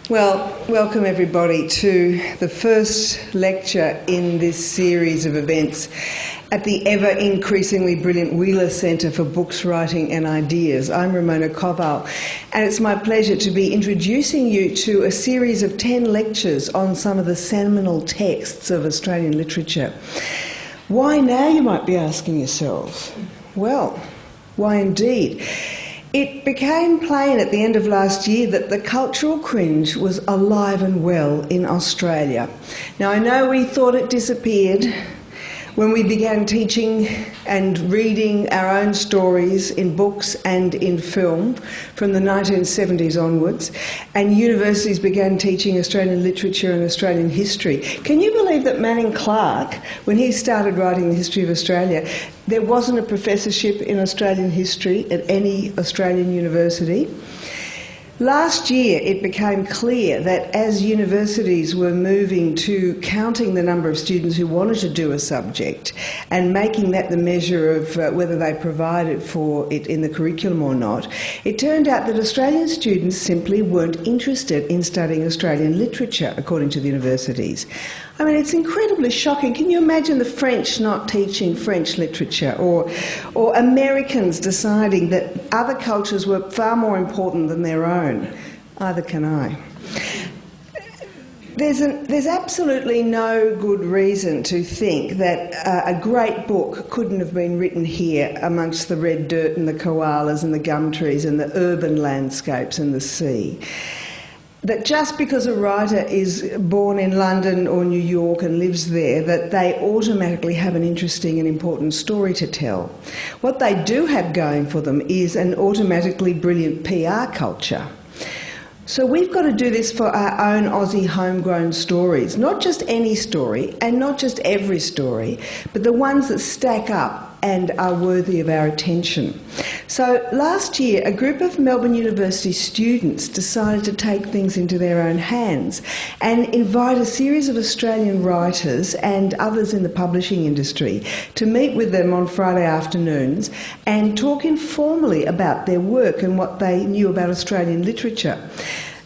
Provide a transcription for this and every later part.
Well, welcome everybody to the first lecture in this series of events at the ever-increasingly brilliant Wheeler Centre for Books, Writing and Ideas. I'm Ramona Koval, and it's my pleasure to be introducing you to a series of 10 lectures on some of the seminal texts of Australian literature. Why now, you might be asking yourselves? Well, why indeed? It became plain at the end of last year that the cultural cringe was alive and well in Australia. Now, I know we thought it disappeared when we began teaching and reading our own stories in books and in film from the 1970s onwards, and universities began teaching Australian literature and Australian history. Can you believe that Manning Clark, when he started writing the history of Australia, there wasn't a professorship in Australian history at any Australian university? Last year it became clear that as universities were moving to counting the number of students who wanted to do a subject and making that the measure of whether they provided for it in the curriculum or not, it turned out that Australian students simply weren't interested in studying Australian literature, according to the universities. I mean, it's incredibly shocking. Can you imagine the French not teaching French literature, or Americans deciding that other cultures were far more important than their own? Either can I. There's absolutely no good reason to think that a great book couldn't have been written here amongst the red dirt and the koalas and the gum trees and the urban landscapes and the sea. That just because a writer is born in London or New York and lives there, that they automatically have an interesting and important story to tell. What they do have going for them is an automatically brilliant PR culture. So we've got to do this for our own Aussie homegrown stories, not just any story and not just every story, but the ones that stack up and are worthy of our attention. So last year, a group of Melbourne University students decided to take things into their own hands and invite a series of Australian writers and others in the publishing industry to meet with them on Friday afternoons and talk informally about their work and what they knew about Australian literature.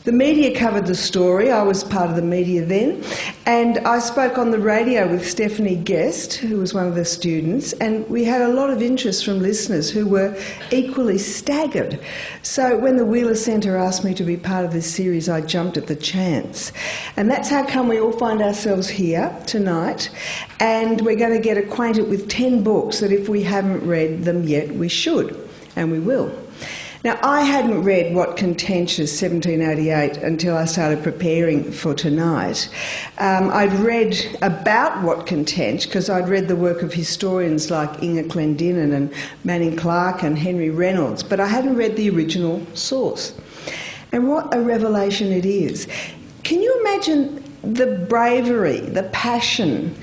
The media covered the story. I was part of the media then, and I spoke on the radio with Stephanie Guest, who was one of the students, and we had a lot of interest from listeners who were equally staggered. So when the Wheeler Centre asked me to be part of this series, I jumped at the chance. And that's how come we all find ourselves here tonight, and we're going to get acquainted with 10 books that if we haven't read them yet, we should, and we will. Now, I hadn't read Watkin Tench's 1788 until I started preparing for tonight. I'd read about Watkin Tench because I'd read the work of historians like Inga Clendinnen and Manning Clark and Henry Reynolds, but I hadn't read the original source. And what a revelation it is. Can you imagine the bravery, the passion,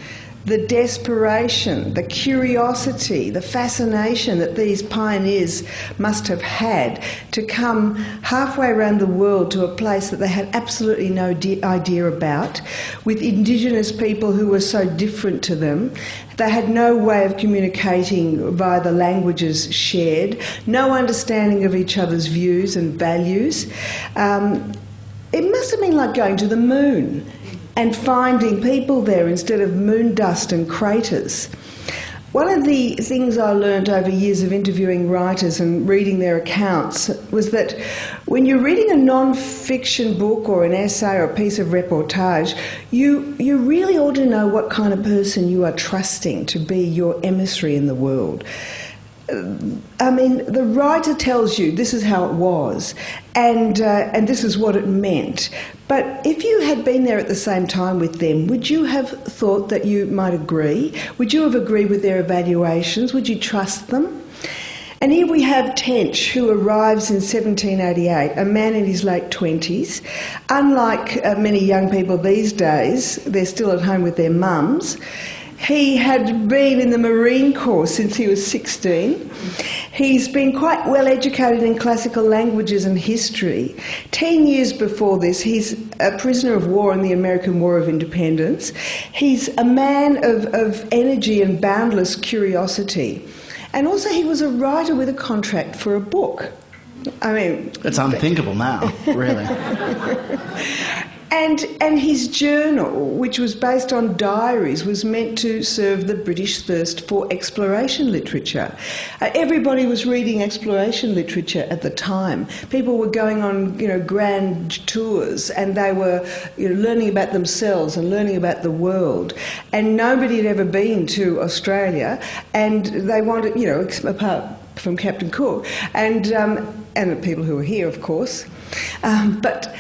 the desperation, the curiosity, the fascination that these pioneers must have had to come halfway around the world to a place that they had absolutely no idea about, with Indigenous people who were so different to them. They had no way of communicating via the languages shared, no understanding of each other's views and values. It must have been like going to the moon and finding people there instead of moon dust and craters. One of the things I learned over years of interviewing writers and reading their accounts was that when you're reading a non-fiction book or an essay or a piece of reportage, you really ought to know what kind of person you are trusting to be your emissary in the world. I mean, the writer tells you this is how it was, and this is what it meant. But if you had been there at the same time with them, would you have thought that you might agree? Would you have agreed with their evaluations? Would you trust them? And here we have Tench, who arrives in 1788, a man in his late 20s. Unlike many young people these days, they're still at home with their mums. He had been in the Marine Corps since he was 16. He's been quite well educated in classical languages and history. 10 years before this, he's a prisoner of war in the American War of Independence. He's a man of energy and boundless curiosity. And also he was a writer with a contract for a book. I mean... It's unthinkable now, really. And his journal, which was based on diaries, was meant to serve the British thirst for exploration literature. Everybody was reading exploration literature at the time. People were going on, grand tours, and they were, learning about themselves and learning about the world. And nobody had ever been to Australia, and they wanted, apart from Captain Cook, and the people who were here, of course. But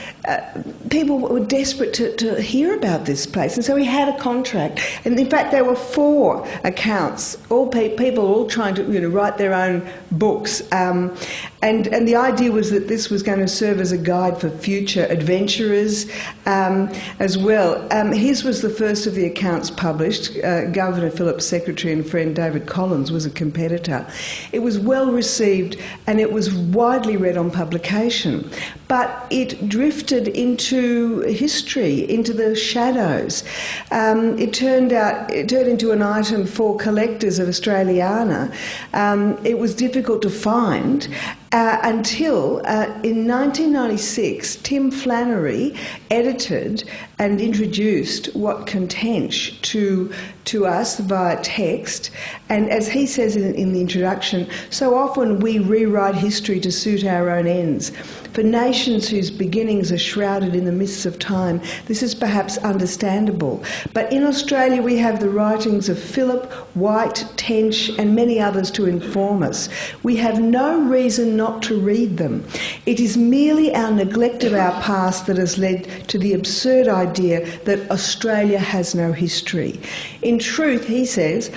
people were desperate to hear about this place, and so he had a contract. And in fact, there were 4 accounts, all people all trying to write their own books. And the idea was that this was going to serve as a guide for future adventurers as well. His was the first of the accounts published. Governor Phillip's secretary and friend David Collins was a competitor. It was well received and it was widely read on publication, but it drifted into history, into the shadows. It turned into an item for collectors of Australiana. It was difficult to find until in 1996 Tim Flannery edited and introduced Watkin Tench to us via text. And as he says in the introduction, so often we rewrite history to suit our own ends. For nations whose beginnings are shrouded in the mists of time, this is perhaps understandable. But in Australia we have the writings of Phillip, White, Tench and many others to inform us. We have no reason not to read them. It is merely our neglect of our past that has led to the absurd idea that Australia has no history. In truth, he says,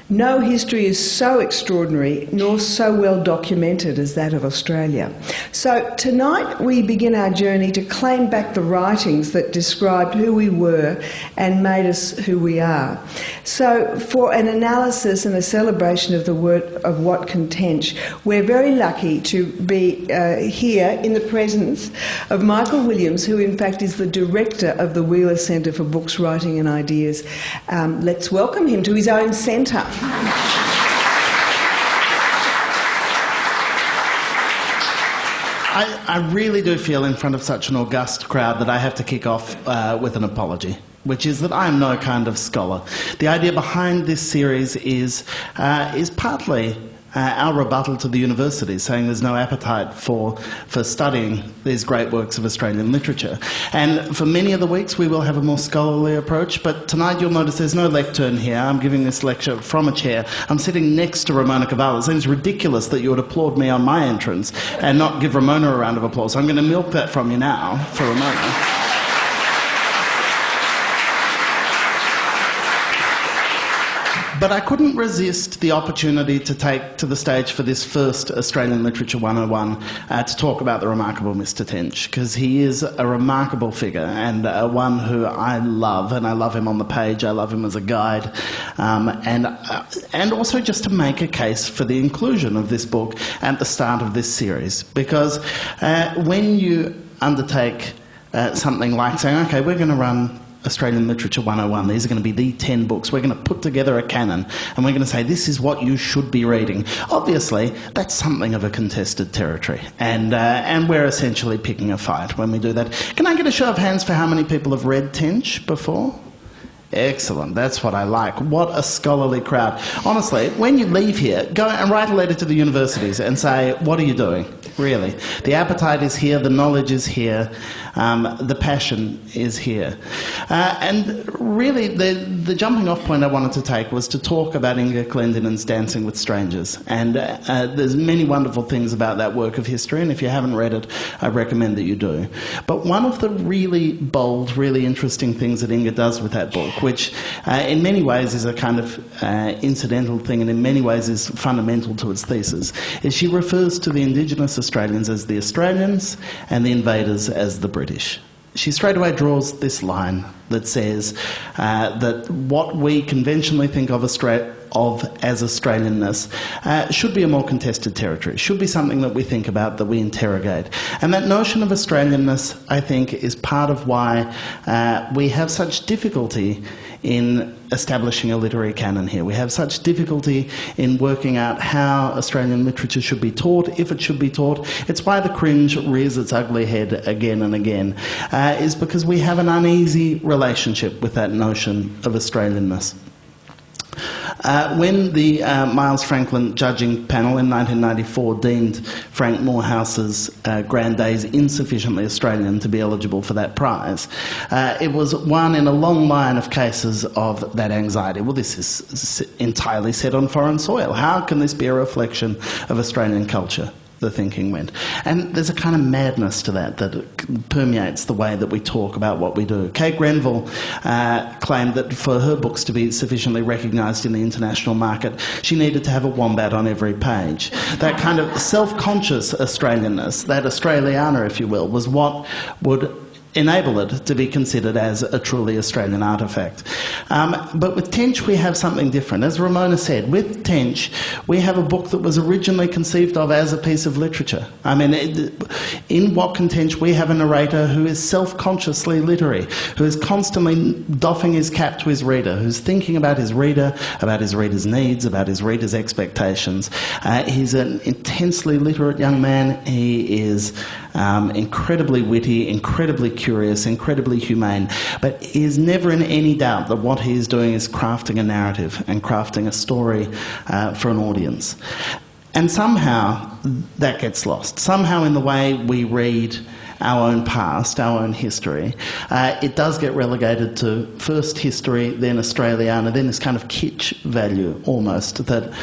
no history is so extraordinary nor so well documented as that of Australia. So tonight we begin our journey to claim back the writings that described who we were and made us who we are. So for an analysis and a celebration of the work of Watkin Tench, we're very lucky to be here in the presence of Michael Williams, who in fact is the director of the Wheeler Centre for Books, Writing and Ideas. Let's welcome him to his own centre. I really do feel in front of such an august crowd that I have to kick off with an apology, which is that I am no kind of scholar. The idea behind this series is partly our rebuttal to the universities, saying there's no appetite for studying these great works of Australian literature. And for many of the weeks we will have a more scholarly approach, but tonight you'll notice there's no lectern here. I'm giving this lecture from a chair. I'm sitting next to Ramona Koval. It seems ridiculous that you would applaud me on my entrance and not give Ramona a round of applause. So I'm going to milk that from you now for Ramona. But I couldn't resist the opportunity to take to the stage for this first Australian Literature 101 to talk about the remarkable Mr. Tench, because he is a remarkable figure and one who I love, and I love him on the page, I love him as a guide, and also just to make a case for the inclusion of this book at the start of this series, because when you undertake something like saying, okay, we're going to run Australian Literature 101. These are going to be the 10 books. We're going to put together a canon and we're going to say this is what you should be reading. Obviously, that's something of a contested territory, and we're essentially picking a fight when we do that. Can I get a show of hands for how many people have read Tench before? Excellent, that's what I like. What a scholarly crowd. Honestly, when you leave here, go and write a letter to the universities and say, what are you doing? Really. The appetite is here, the knowledge is here, the passion is here. And really, the jumping off point I wanted to take was to talk about Inga Clendenon's Dancing with Strangers. And there's many wonderful things about that work of history, and if you haven't read it, I recommend that you do. But one of the really bold, really interesting things that Inga does with that book, which in many ways is a kind of incidental thing and in many ways is fundamental to its thesis, is she refers to the Indigenous Australians as the Australians and the invaders as the British. She straight away draws this line that says that what we conventionally think of of as Australianness should be a more contested territory, should be something that we think about, that we interrogate. And that notion of Australianness, I think, is part of why we have such difficulty in establishing a literary canon here. We have such difficulty in working out how Australian literature should be taught, if it should be taught. It's why the cringe rears its ugly head again and again, is because we have an uneasy relationship with that notion of Australianness. When the Miles Franklin judging panel in 1994 deemed Frank Morehouse's Grand Days insufficiently Australian to be eligible for that prize, it was one in a long line of cases of that anxiety. Well, this is entirely set on foreign soil. How can this be a reflection of Australian culture? The thinking went. And there's a kind of madness to that permeates the way that we talk about what we do. Kate Grenville claimed that for her books to be sufficiently recognised in the international market, she needed to have a wombat on every page. That kind of self-conscious Australianness, that Australiana, if you will, was what would enable it to be considered as a truly Australian artefact. But with Tench we have something different. As Ramona said, with Tench we have a book that was originally conceived of as a piece of literature. I mean, in Watkin Tench we have a narrator who is self-consciously literary, who is constantly doffing his cap to his reader, who's thinking about his reader's needs, about his reader's expectations. He's an intensely literate young man. He is incredibly witty, incredibly curious, incredibly humane, but he is never in any doubt that what he is doing is crafting a narrative and crafting a story for an audience. And somehow that gets lost. Somehow in the way we read our own past, our own history, it does get relegated to first history, then Australiana, then this kind of kitsch value almost, that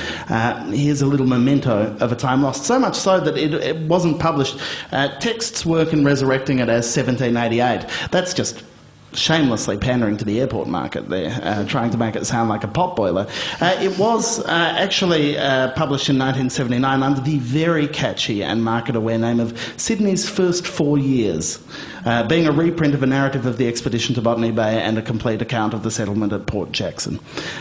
here's a little memento of a time lost. So much so that it wasn't published. Texts work in resurrecting it as 1788. That's just shamelessly pandering to the airport market there, trying to make it sound like a potboiler. It was actually published in 1979 under the very catchy and market-aware name of Sydney's First 4 Years, being a reprint of a narrative of the expedition to Botany Bay and a complete account of the settlement at Port Jackson.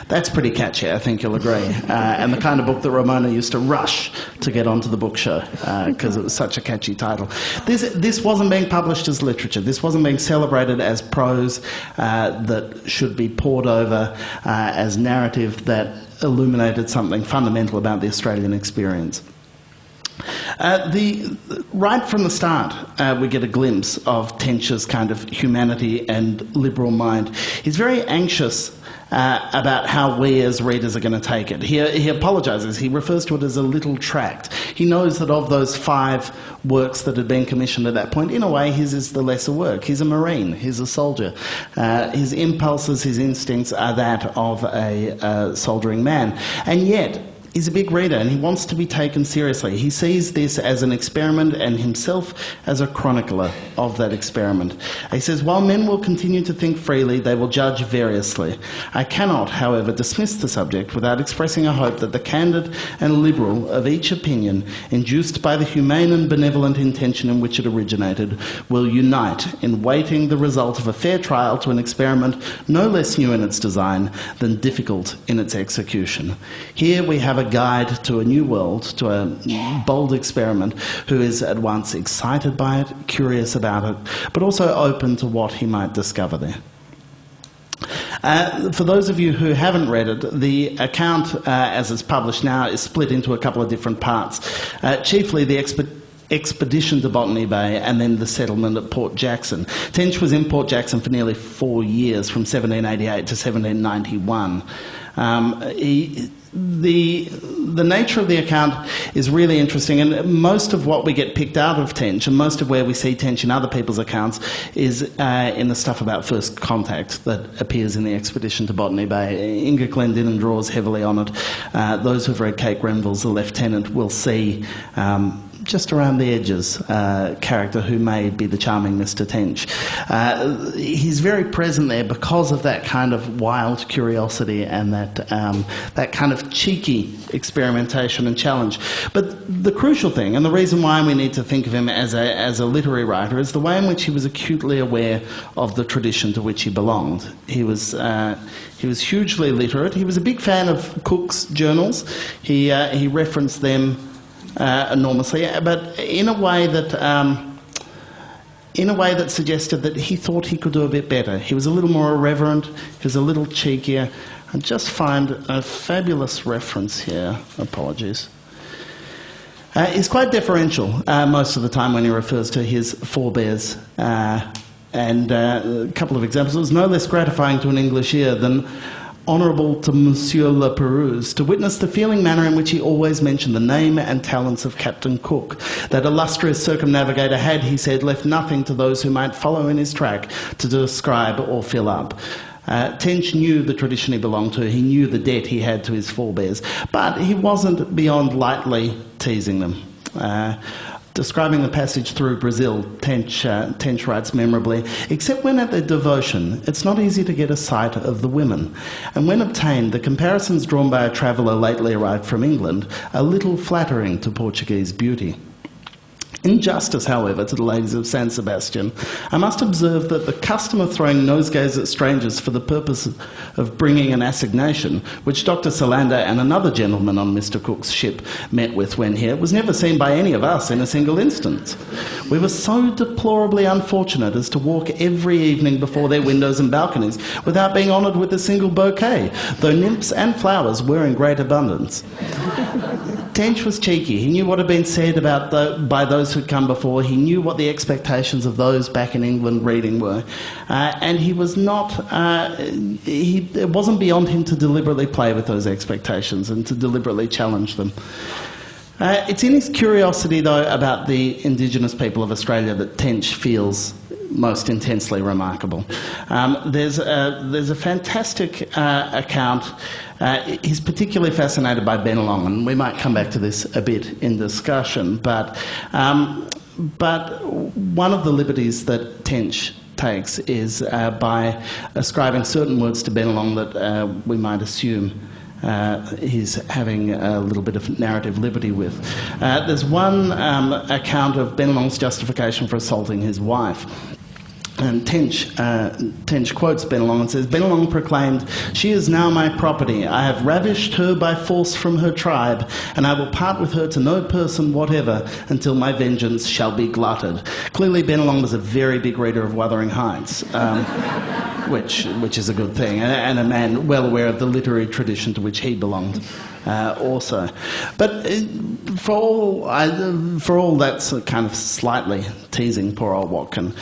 That's pretty catchy, I think you'll agree, and the kind of book that Ramona used to rush to get onto the book show because it was such a catchy title. This wasn't being published as literature. This wasn't being celebrated as prose that should be pored over as narrative that illuminated something fundamental about the Australian experience. Right from the start, we get a glimpse of Tench's kind of humanity and liberal mind. He's very anxious about how we as readers are going to take it. He apologises. He refers to it as a little tract. He knows that of those 5 works that had been commissioned at that point, in a way his is the lesser work. He's a Marine. He's a soldier. His impulses, his instincts are that of a soldiering man. And yet he's a big reader and he wants to be taken seriously. He sees this as an experiment and himself as a chronicler of that experiment. He says, while men will continue to think freely, they will judge variously. I cannot, however, dismiss the subject without expressing a hope that the candid and liberal of each opinion, induced by the humane and benevolent intention in which it originated, will unite in waiting the result of a fair trial to an experiment no less new in its design than difficult in its execution. Here we have a guide to a new world, to a bold experiment, who is at once excited by it, curious about it, but also open to what he might discover there. For those of you who haven't read it, the account as it's published now is split into a couple of different parts, chiefly the expedition to Botany Bay and then the settlement at Port Jackson. Tench was in Port Jackson for nearly 4 years, from 1788 to 1791. The nature of the account is really interesting, and most of what we get picked out of Tench, and most of where we see Tench in other people's accounts, is in the stuff about first contact that appears in the expedition to Botany Bay. Inga Glendinning draws heavily on it. Those who've read Kate Grenville's The Lieutenant will see just around the edges character who may be the charming Mr. Tench. He's very present there because of that kind of wild curiosity and that kind of cheeky experimentation and challenge. But the crucial thing, and the reason why we need to think of him as a literary writer, is the way in which he was acutely aware of the tradition to which he belonged. He was hugely literate. He was a big fan of Cook's journals. He referenced them enormously, but in a way that suggested that he thought he could do a bit better. He was a little more irreverent. He was a little cheekier. I just find a fabulous reference here. Apologies. He's quite deferential most of the time when he refers to his forebears. And a couple of examples. It was no less gratifying to an English ear than honourable to Monsieur Le Perouse to witness the feeling manner in which he always mentioned the name and talents of Captain Cook. That illustrious circumnavigator had, he said, left nothing to those who might follow in his track to describe or fill up. Tench knew the tradition he belonged to. He knew the debt he had to his forebears, but he wasn't beyond lightly teasing them. Describing the passage through Brazil, Tench writes memorably, "Except when at their devotion, it's not easy to get a sight of the women. And when obtained, the comparisons drawn by a traveller lately arrived from England are little flattering to Portuguese beauty." In justice, however, to the ladies of San Sebastian, I must observe that the custom of throwing nosegays at strangers for the purpose of bringing an assignation, which Dr. Solander and another gentleman on Mr. Cook's ship met with when here, was never seen by any of us in a single instance. We were so deplorably unfortunate as to walk every evening before their windows and balconies without being honoured with a single bouquet, though nymphs and flowers were in great abundance. Tench was cheeky. He knew what had been said by those who'd come before. He knew what the expectations of those back in England reading were. And he was not... it wasn't beyond him to deliberately play with those expectations and to deliberately challenge them. It's in his curiosity, though, about the Indigenous people of Australia that Tench feels most intensely remarkable. There's a fantastic account. He's particularly fascinated by Bennelong, and we might come back to this a bit in discussion, but one of the liberties that Tench takes is by ascribing certain words to Bennelong that we might assume he's having a little bit of narrative liberty with. There's one account of Bennelong's justification for assaulting his wife. And Tench quotes Bennelong and says, "Bennelong proclaimed, 'She is now my property. I have ravished her by force from her tribe, and I will part with her to no person whatever until my vengeance shall be glutted.'" Clearly Bennelong was a very big reader of Wuthering Heights, which is a good thing, and a man well aware of the literary tradition to which he belonged also. But for all that's kind of slightly teasing poor old Watkin,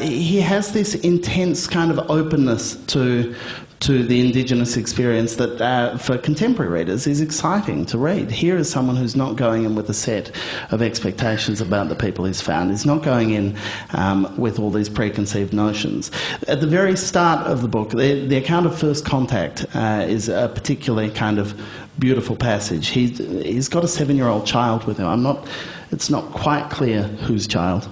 he has this intense kind of openness to the Indigenous experience that for contemporary readers is exciting to read. Here is someone who's not going in with a set of expectations about the people he's found. He's not going in with all these preconceived notions. At the very start of the book, the account of first contact is a particularly kind of beautiful passage. He's got a 7-year-old child with him. It's not quite clear whose child.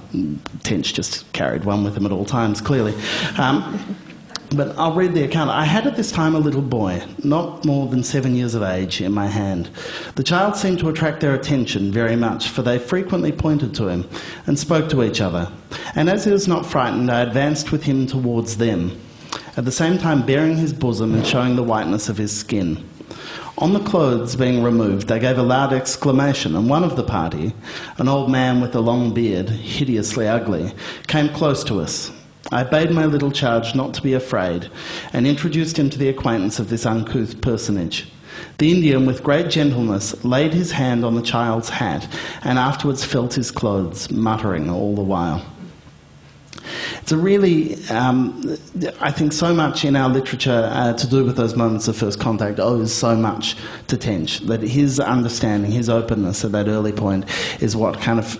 Tench just carried one with him at all times, clearly. But I'll read the account. "I had at this time a little boy, not more than 7 years of age, in my hand. The child seemed to attract their attention very much, for they frequently pointed to him and spoke to each other. And as he was not frightened, I advanced with him towards them, at the same time baring his bosom and showing the whiteness of his skin. On the clothes being removed, they gave a loud exclamation, and one of the party, an old man with a long beard, hideously ugly, came close to us. I bade my little charge not to be afraid, and introduced him to the acquaintance of this uncouth personage. The Indian, with great gentleness, laid his hand on the child's hat, and afterwards felt his clothes, muttering all the while." It's a really, I think so much in our literature to do with those moments of first contact owes so much to Tench, that his understanding, his openness at that early point is what kind of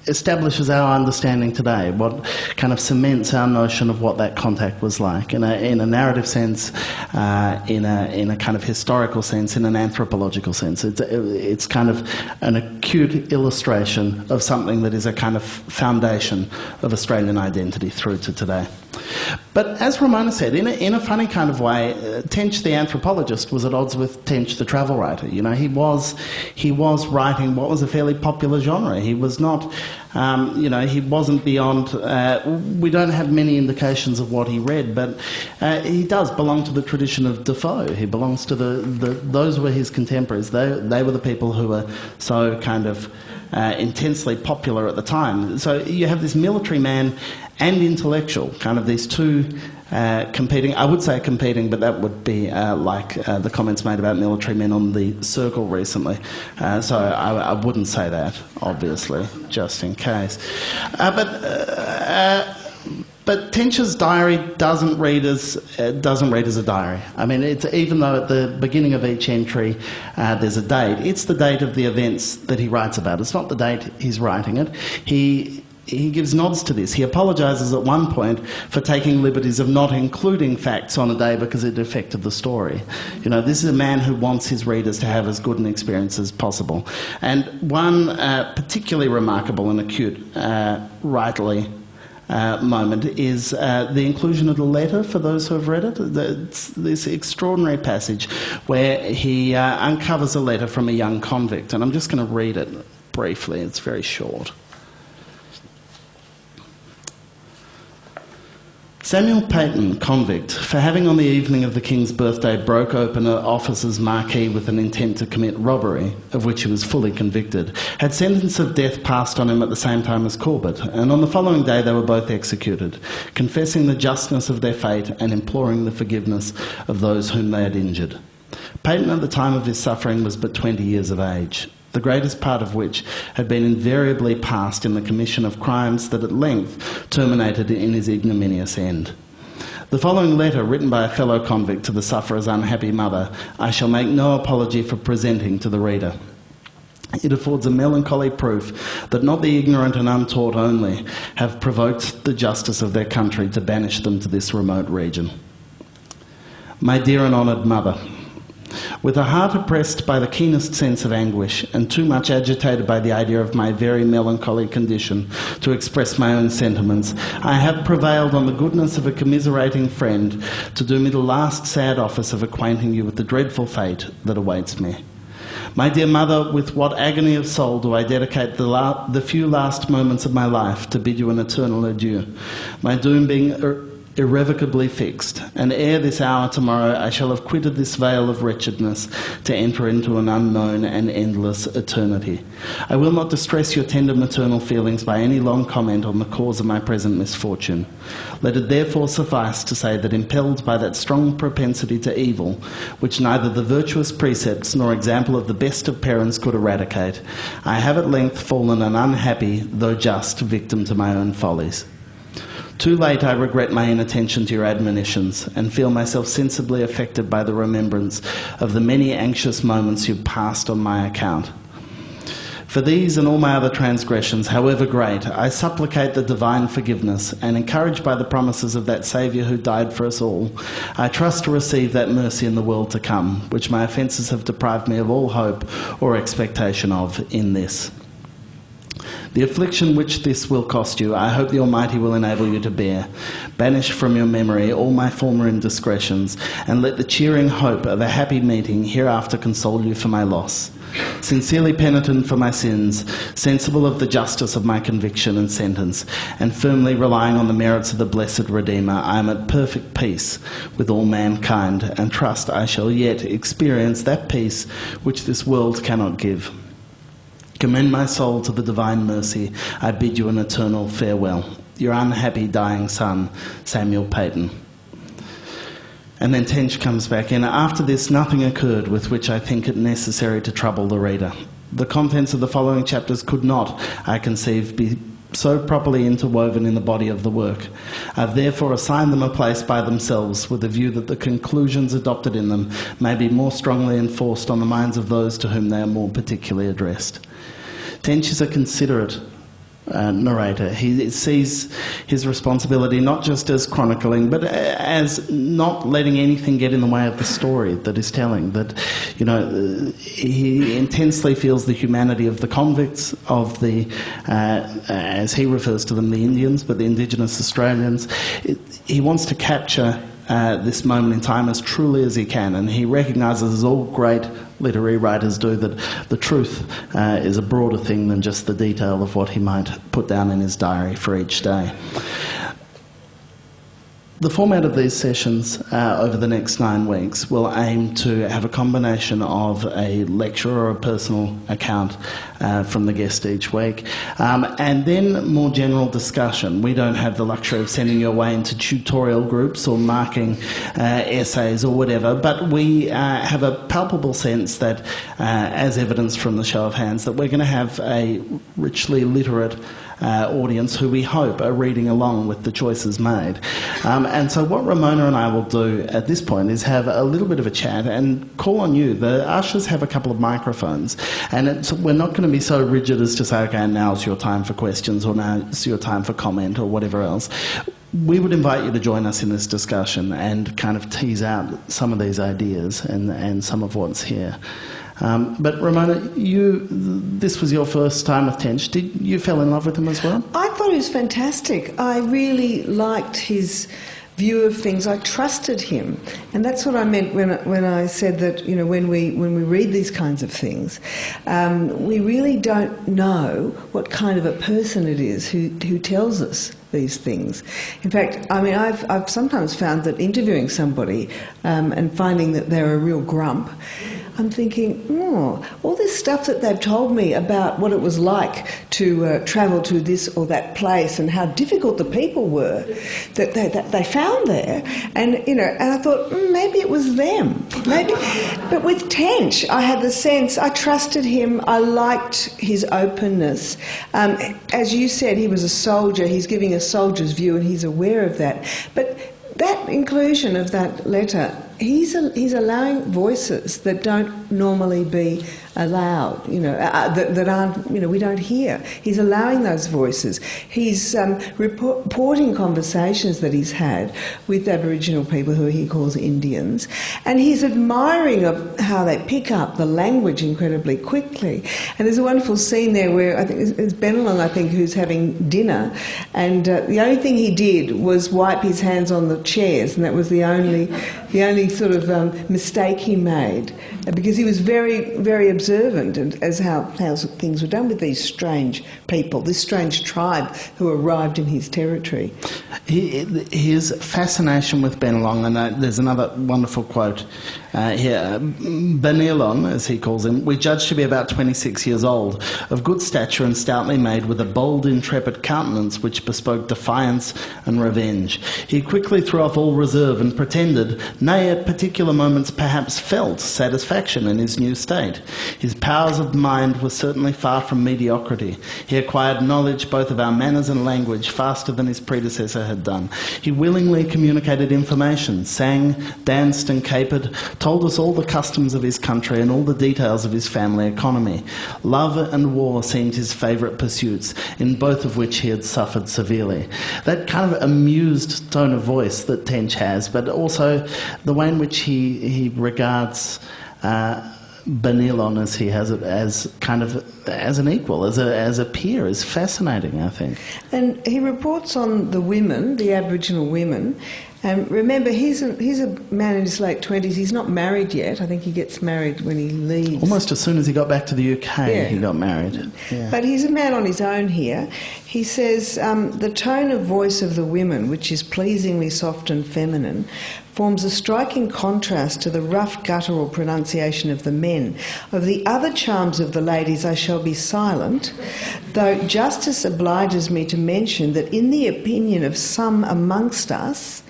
establishes our understanding today, what kind of cements our notion of what that contact was like in a narrative sense, in a kind of historical sense, in an anthropological sense. It's kind of an acute illustration of something that is a kind of foundation of Australian identity through to today. But as Ramona said, in a funny kind of way, Tench the anthropologist was at odds with Tench the travel writer. You know, he was writing what was a fairly popular genre. He was not, he wasn't beyond. We don't have many indications of what he read, but he does belong to the tradition of Defoe. He belongs to those were his contemporaries. They were the people who were so kind of intensely popular at the time. So you have this military man and intellectual, kind of these two competing, I would say competing, but that would be like the comments made about military men on the Circle recently. So I wouldn't say that, obviously, just in case. But Tench's diary doesn't read as a diary. I mean, even though at the beginning of each entry there's a date, it's the date of the events that he writes about. It's not the date he's writing it. He gives nods to this. He apologises at one point for taking liberties of not including facts on a day because it affected the story. You know, this is a man who wants his readers to have as good an experience as possible. And one particularly remarkable and acute, rightly, moment is the inclusion of the letter for those who have read it. It's this extraordinary passage where he uncovers a letter from a young convict. And I'm just going to read it briefly. It's very short. Samuel Peyton, convict, for having on the evening of the King's birthday broke open an officer's marquee with an intent to commit robbery, of which he was fully convicted, had sentence of death passed on him at the same time as Corbett, and on the following day they were both executed, confessing the justness of their fate and imploring the forgiveness of those whom they had injured. Peyton at the time of his suffering was but 20 years of age, the greatest part of which had been invariably passed in the commission of crimes that at length terminated in his ignominious end. The following letter, written by a fellow convict to the sufferer's unhappy mother, I shall make no apology for presenting to the reader. It affords a melancholy proof that not the ignorant and untaught only have provoked the justice of their country to banish them to this remote region. My dear and honoured mother, with a heart oppressed by the keenest sense of anguish and too much agitated by the idea of my very melancholy condition to express my own sentiments, I have prevailed on the goodness of a commiserating friend to do me the last sad office of acquainting you with the dreadful fate that awaits me. My dear mother, with what agony of soul do I dedicate the few last moments of my life to bid you an eternal adieu, my doom being irrevocably fixed, and ere this hour tomorrow I shall have quitted this vale of wretchedness to enter into an unknown and endless eternity. I will not distress your tender maternal feelings by any long comment on the cause of my present misfortune. Let it therefore suffice to say that impelled by that strong propensity to evil, which neither the virtuous precepts nor example of the best of parents could eradicate, I have at length fallen an unhappy, though just, victim to my own follies. Too late I regret my inattention to your admonitions and feel myself sensibly affected by the remembrance of the many anxious moments you passed on my account. For these and all my other transgressions, however great, I supplicate the divine forgiveness, and encouraged by the promises of that Saviour who died for us all, I trust to receive that mercy in the world to come, which my offences have deprived me of all hope or expectation of in this. The affliction which this will cost you, I hope the Almighty will enable you to bear. Banish from your memory all my former indiscretions, and let the cheering hope of a happy meeting hereafter console you for my loss. Sincerely penitent for my sins, sensible of the justice of my conviction and sentence, and firmly relying on the merits of the blessed Redeemer, I am at perfect peace with all mankind, and trust I shall yet experience that peace which this world cannot give. Commend my soul to the divine mercy. I bid you an eternal farewell. Your unhappy dying son, Samuel Peyton. And then Tench comes back in. After this, nothing occurred with which I think it necessary to trouble the reader. The contents of the following chapters could not, I conceive, be so properly interwoven in the body of the work. I have therefore assigned them a place by themselves with a view that the conclusions adopted in them may be more strongly enforced on the minds of those to whom they are more particularly addressed. Tench is a considerate narrator. He sees his responsibility not just as chronicling, but as not letting anything get in the way of the story that he's telling. That, he intensely feels the humanity of the convicts, of the, as he refers to them, the Indians, but the Indigenous Australians. He wants to capture this moment in time as truly as he can, and he recognises, as all great literary writers do, that the truth is a broader thing than just the detail of what he might put down in his diary for each day. The format of these sessions over the next 9 weeks will aim to have a combination of a lecture or a personal account from the guest each week, and then more general discussion. We don't have the luxury of sending you away into tutorial groups or marking essays or whatever, but we have a palpable sense that, as evidenced from the show of hands, that we're going to have a richly literate audience who we hope are reading along with the choices made. And so what Ramona and I will do at this point is have a little bit of a chat and call on you. The ushers have a couple of microphones, and we're not going to be so rigid as to say, okay, now's your time for questions or now's your time for comment or whatever else. We would invite you to join us in this discussion and kind of tease out some of these ideas and some of what's here. But Ramona, this was your first time with Tench. Did you fell in love with him as well? I thought he was fantastic. I really liked his view of things. I trusted him, and that's what I meant when I said that, when we read these kinds of things, we really don't know what kind of a person it is who tells us these things. In fact, I've sometimes found that interviewing somebody and finding that they're a real grump, I'm thinking, all this stuff that they've told me about what it was like to travel to this or that place and how difficult the people were that they found there, and I thought maybe it was them, maybe. But with Tench, I had the sense I trusted him. I liked his openness. As you said, he was a soldier. He's giving a soldier's view, and he's aware of that. But that inclusion of that letter, he's allowing voices that don't normally be allowed, that aren't, we don't hear. He's allowing those voices. He's reporting conversations that he's had with Aboriginal people who he calls Indians, and he's admiring of how they pick up the language incredibly quickly. And there's a wonderful scene there where I think it's Bennelong, who's having dinner, and the only thing he did was wipe his hands on the chairs, and that was the only sort of mistake he made, because he was very, very observant as how things were done with these strange people, this strange tribe who arrived in his territory. His fascination with Bennelong, and there's another wonderful quote here. Bennelong, as he calls him, we judged to be about 26 years old, of good stature and stoutly made, with a bold, intrepid countenance which bespoke defiance and revenge. He quickly threw off all reserve and pretended, nay, at particular moments perhaps felt, satisfaction in his new state. His powers of mind were certainly far from mediocrity. He acquired knowledge both of our manners and language faster than his predecessor had done. He willingly communicated information, sang, danced and capered, told us all the customs of his country and all the details of his family economy. Love and war seemed his favourite pursuits, in both of which he had suffered severely. That kind of amused tone of voice that Tench has, but also the way in which he regards Bennelong, as he has it, as kind of as an equal, as a peer, is fascinating, I think. And he reports on the women, the Aboriginal women. And remember, he's a man in his late 20s. He's not married yet. I think he gets married when he leaves. Almost as soon as he got back to the UK, he got married. Yeah. But he's a man on his own here. He says, the tone of voice of the women, which is pleasingly soft and feminine, forms a striking contrast to the rough guttural pronunciation of the men. Of the other charms of the ladies I shall be silent, though justice obliges me to mention that in the opinion of some amongst us,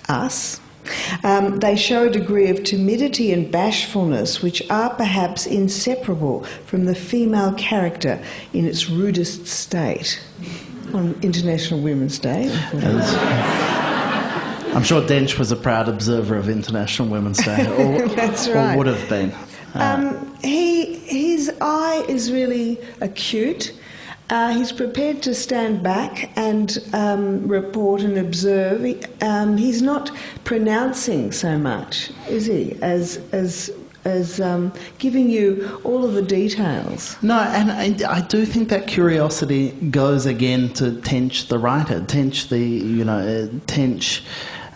they show a degree of timidity and bashfulness which are perhaps inseparable from the female character in its rudest state. On International Women's Day. I'm sure Tench was a proud observer of International Women's Day, or, That's right. or would have been. His eye is really acute. He's prepared to stand back and report and observe. He's not pronouncing so much, is he, as giving you all of the details. No, and I do think that curiosity goes again to Tench, the writer. Tench, Tench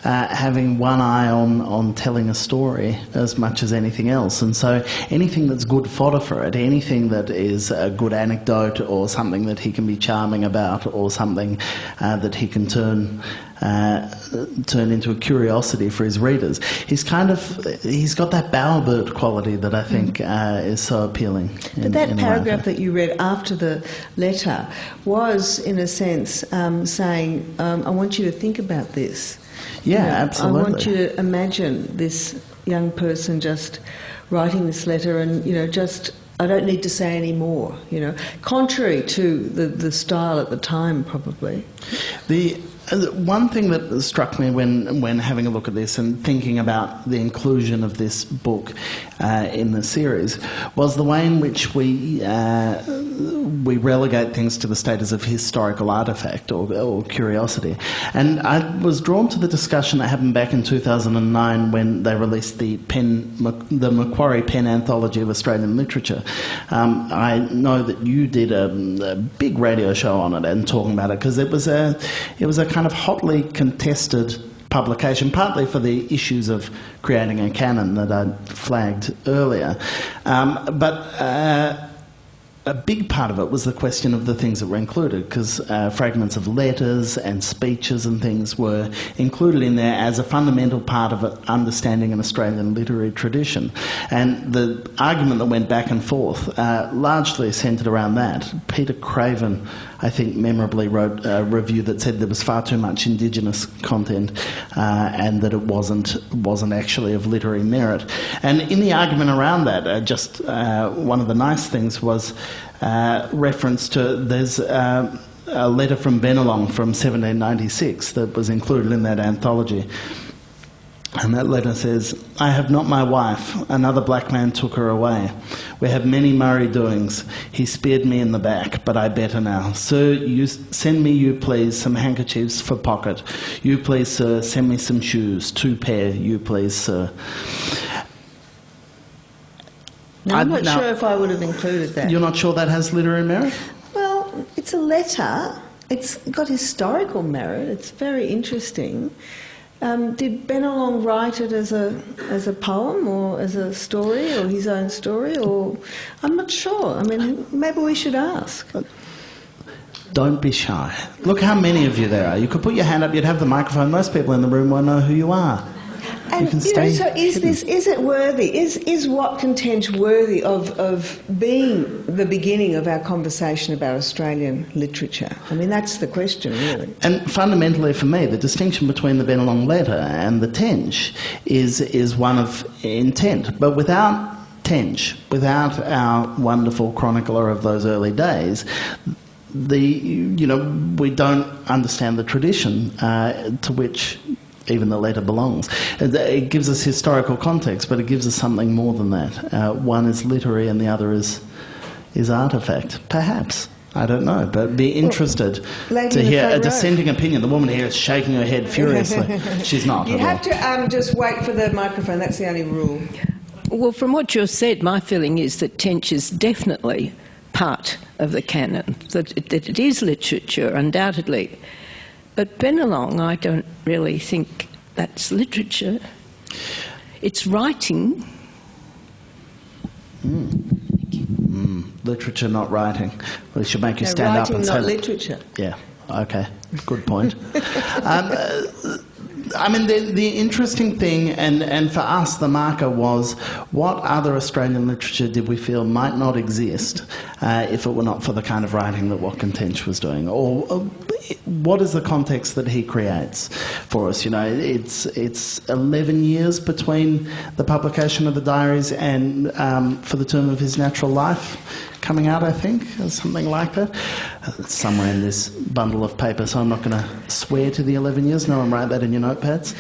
having one eye on telling a story as much as anything else. And so anything that's good fodder for it, anything that is a good anecdote or something that he can be charming about or something that he can turn into a curiosity for his readers. He's got that Bowerbird quality that I think is so appealing. But that paragraph that you read after the letter was, in a sense, saying, I want you to think about this. Yeah, absolutely. I want you to imagine this young person just writing this letter and, I don't need to say any more, contrary to the style at the time, probably. The one thing that struck me when having a look at this and thinking about the inclusion of this book in the series was the way in which we relegate things to the status of historical artefact or curiosity. And I was drawn to the discussion that happened back in 2009 when they released the Macquarie Pen Anthology of Australian Literature. I know that you did a big radio show on it and talking about it because it was a kind of hotly contested publication, partly for the issues of creating a canon that I'd flagged earlier. But a big part of it was the question of the things that were included, because fragments of letters and speeches and things were included in there as a fundamental part of understanding an Australian literary tradition. And the argument that went back and forth largely centred around that. Peter Craven, I think, memorably wrote a review that said there was far too much Indigenous content and that it wasn't actually of literary merit. And in the argument around that, one of the nice things was reference to there's a letter from Bennelong from 1796 that was included in that anthology. And that letter says, I have not my wife. Another black man took her away. We have many Murray doings. He speared me in the back, but I better now. Sir, you send me, you please, some handkerchiefs for pocket. You please, sir, send me some shoes. 2 pair, you please, sir. Now, I'm not sure if I would have included that. You're not sure that has literary merit? Well, it's a letter. It's got historical merit. It's very interesting. Did Bennelong write it as a poem or as a story or his own story? Or I'm not sure. I mean, maybe we should ask. Don't be shy. Look how many of you there are. You could put your hand up, you'd have the microphone. Most people in the room won't know who you are. And so is it worthy? Is Watkin Tench worthy of being the beginning of our conversation about Australian literature? I mean, that's the question, really. And fundamentally for me, the distinction between the Bennelong letter and the Tench is one of intent. But without Tench, without our wonderful chronicler of those early days, we don't understand the tradition to which even the letter belongs. It gives us historical context, but it gives us something more than that. One is literary and the other is artefact. Perhaps. I don't know, but be interested to hear a dissenting opinion. The woman here is shaking her head furiously. She's not. You have to just wait for the microphone. That's the only rule. Well, from what you've said, my feeling is that Tench is definitely part of the canon, that it is literature, undoubtedly. But Bennelong, I don't really think that's literature. It's writing. Literature, not writing. Well, it should make you stand up and say... Writing, not literature. Yeah, okay, good point. I mean, the interesting thing, and for us the marker was, what other Australian literature did we feel might not exist if it were not for the kind of writing that Watkin Tench was doing? Or what is the context that he creates for us? It's 11 years between the publication of the diaries and for the term of his natural life coming out, I think, or something like that. It's somewhere in this bundle of paper, so I'm not going to swear to the 11 years. No one write that in your notepads.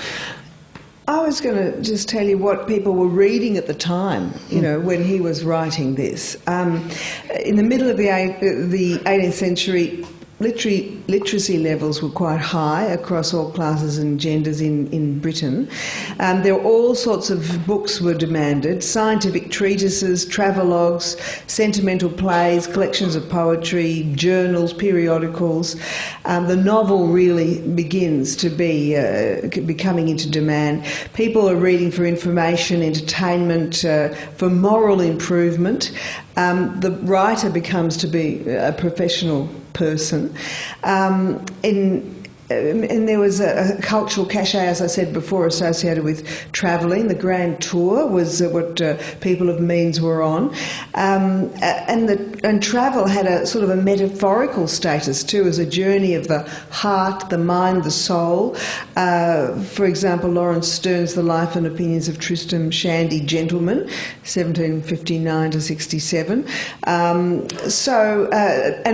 I was going to just tell you what people were reading at the time, when he was writing this. In the middle of the 18th century, literacy levels were quite high across all classes and genders in Britain. There were all sorts of books were demanded: scientific treatises, travelogues, sentimental plays, collections of poetry, journals, periodicals. The novel really begins to be coming into demand. People are reading for information, entertainment, for moral improvement. The writer becomes to be a professional person. And there was a cultural cachet, as I said before, associated with travelling. The Grand Tour was what people of means were on. And travel had a sort of a metaphorical status too, as a journey of the heart, the mind, the soul. For example, Lawrence Sterne's The Life and Opinions of Tristram Shandy, Gentleman, 1759 to 67. And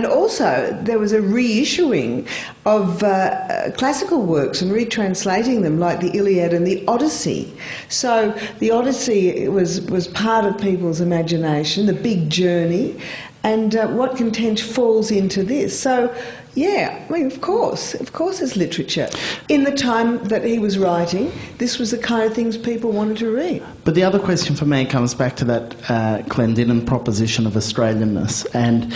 also there was a reissuing of classical works and retranslating them, like the Iliad and the Odyssey. So the Odyssey was part of people's imagination, the big journey, and Watkin Tench falls into this. So, yeah, I mean, of course there's literature. In the time that he was writing, this was the kind of things people wanted to read. But the other question for me comes back to that Clendenin proposition of Australianness. And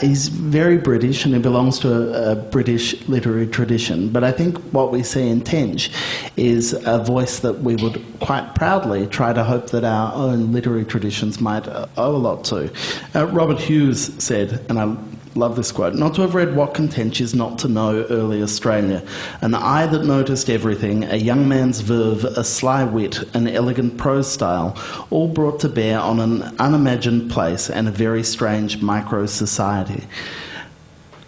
he's very British, and he belongs to a British literary tradition. But I think what we see in Tench is a voice that we would quite proudly try to hope that our own literary traditions might owe a lot to. Robert Hughes said, and I love this quote: "Not to have read Watkin Tench is not to know early Australia. An eye that noticed everything, a young man's verve, a sly wit, an elegant prose style, all brought to bear on an unimagined place and a very strange micro-society."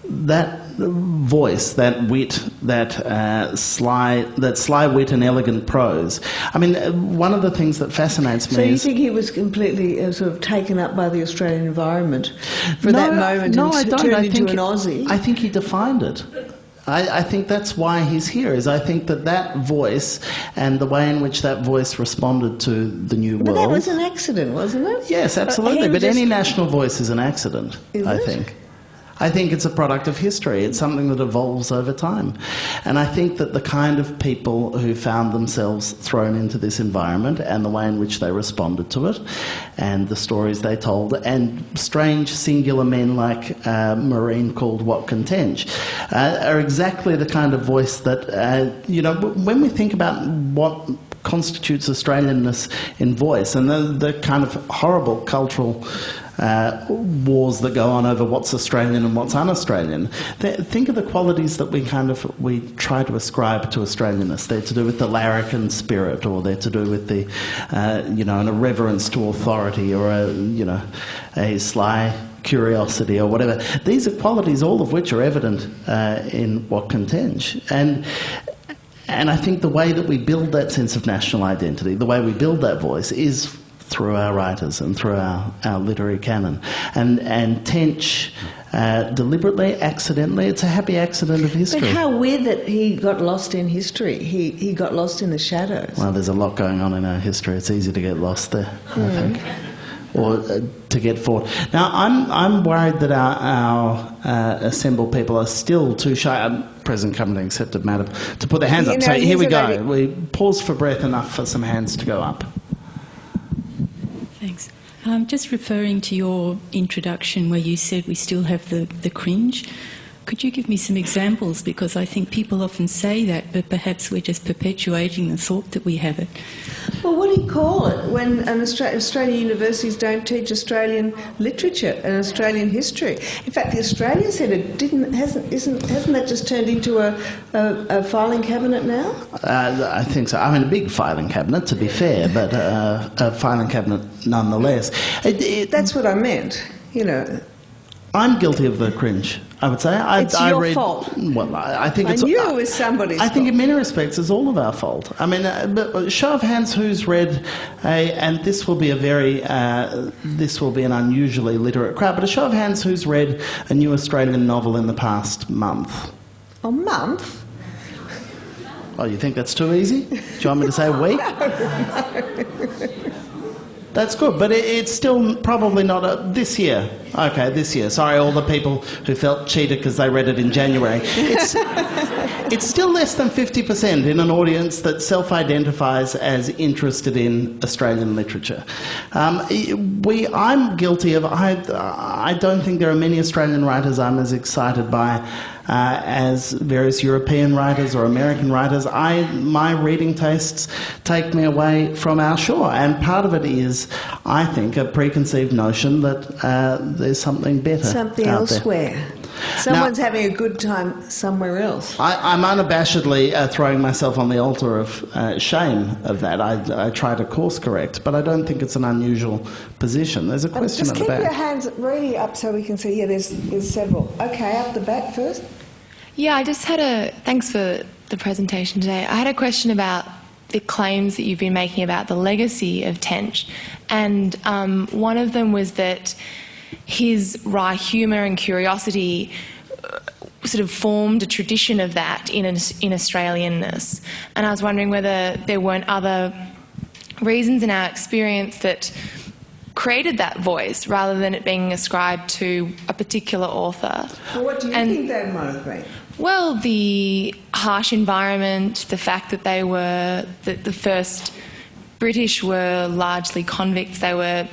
That voice, that wit, that sly wit and elegant prose. I mean, one of the things that fascinates me is... So you think he was completely sort of taken up by the Australian environment for that moment and turned into an Aussie? I think he defined it. I think that's why he's here, is I think that voice and the way in which that voice responded to the new world... But that was an accident, wasn't it? Yes, absolutely. But any national voice is an accident, I think. I think it's a product of history. It's something that evolves over time. And I think that the kind of people who found themselves thrown into this environment and the way in which they responded to it and the stories they told, and strange singular men like Marine called Watkin Tench, are exactly the kind of voice that, when we think about what constitutes Australianness in voice and the kind of horrible cultural wars that go on over what's Australian and what's un-Australian. Think of the qualities that we try to ascribe to Australianness. They're to do with the larrikin spirit, or they're to do with the an irreverence to authority, or a sly curiosity, or whatever. These are qualities, all of which are evident in Watkin Tench. And I think the way that we build that sense of national identity, the way we build that voice, is through our writers and through our literary canon. And Tench, deliberately, accidentally, it's a happy accident of history. But how weird that he got lost in history. He got lost in the shadows. Well, there's a lot going on in our history. It's easy to get lost there, I think. Or to get forward. Now, I'm worried that our assembled people are still too shy. Present company accepted, madam, to put their hands up. So here we go. Lady. We pause for breath enough for some hands to go up. Thanks. Just referring to your introduction where you said we still have the cringe, could you give me some examples? Because I think people often say that, but perhaps we're just perpetuating the thought that we have it. Well, what do you call it when Australian universities don't teach Australian literature and Australian history? In fact, the Australia Centre hasn't that just turned into a filing cabinet now? I think so. I mean, a big filing cabinet, to be fair, but a filing cabinet nonetheless. That's what I meant, I'm guilty of the cringe, I would say. It's your fault. Well, I think it's... I knew it was somebody's fault. I think in many respects it's all of our fault. I mean, but show of hands who's read and this will be this will be an unusually literate crowd, but a show of hands who's read a new Australian novel in the past month. A month? Oh, you think that's too easy? Do you want me to say week? That's good, but it's still probably not this year. Okay, this year. Sorry, all the people who felt cheated because they read it in January. It's still less than 50% in an audience that self-identifies as interested in Australian literature. I'm guilty of... I don't think there are many Australian writers I'm as excited by as various European writers or American writers. My reading tastes take me away from our shore, and part of it is, I think, a preconceived notion that there's something better something out elsewhere. there. Someone's Now, having a good time somewhere else. I'm unabashedly throwing myself on the altar of shame of that. I try to course correct, but I don't think it's an unusual position. There's a question at the back. Just keep your hands really up so we can see. Yeah, there's several. Okay, up the back first. Yeah, I just had thanks for the presentation today. I had a question about the claims that you've been making about the legacy of Tench, and one of them was that his wry humour and curiosity sort of formed a tradition of that in Australianness. And I was wondering whether there weren't other reasons in our experience that created that voice rather than it being ascribed to a particular author. Well, what do you think they might have been? Well, the harsh environment, the fact that the first British were largely convicts. They were